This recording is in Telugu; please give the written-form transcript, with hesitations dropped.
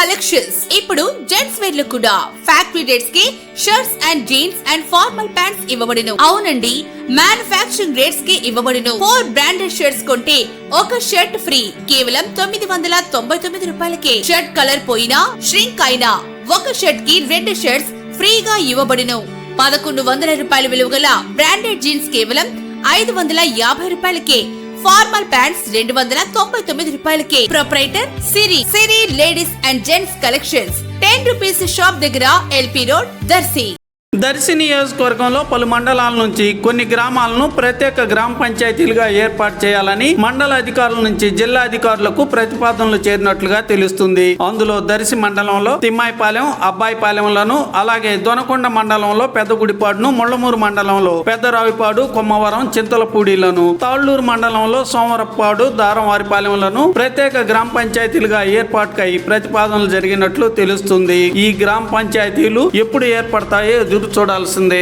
కలెక్షన్స్ ఇప్పుడు జెంట్స్ వేర్ లో కూడా ఫ్యాక్టరీ రేట్స్ కి shirts and jeans and formal pants ఇవ్వబడును. అవునండి, మ్యానుఫ్యాక్చరింగ్ రేట్స్ కి ఇవ్వబడును. 4 బ్రాండెడ్ షర్ట్స్ కొంటే ఒక షర్ట్ ఫ్రీ కేవలం 999 రూపాయలకే. షర్ట్ కలర్ పోయినా ష్రింక్ అయినా ఒక షర్ట్ కి 2 షర్ట్స్ ఫ్రీగా ఇవ్వబడును. 1100 రూపాయల విలువ గల బ్రాండెడ్ జీన్స్ కేవలం 550 రూపాయలకే. ఫార్మల్ ప్యాంట్స్ 299 రూపాయలకే. Proprietor Siri ladies and gents collections 10 rupees shop దగ్గర ఎల్పీ రోడ్ దర్శి. దర్శి నియోజకవర్గంలో పలు మండలాల నుంచి కొన్ని గ్రామాలను ప్రత్యేక గ్రామ పంచాయతీలుగా ఏర్పాటు చేయాలని మండల అధికారుల నుంచి జిల్లా అధికారులకు ప్రతిపాదనలు చేరినట్లుగా తెలుస్తుంది. అందులో దర్శి మండలంలో తిమ్మాయిపాలెం, అబ్బాయిపాలెంలను, అలాగే దొనకొండ మండలంలో పెద్దగుడిపాడును, ముళ్లమూరు మండలంలో పెద్దరావిపాడు, కొమ్మవరం, చింతలపూడిలను, తాళ్లూరు మండలంలో సోమరపాడు, దారంవారిపాలెంలను ప్రత్యేక గ్రామ పంచాయతీలుగా ఏర్పాటుకై ప్రతిపాదనలు జరిగినట్లు తెలుస్తుంది. ఈ గ్రామ పంచాయతీలు ఎప్పుడు ఏర్పడతాయో ఎదురు చూడాల్సిందే.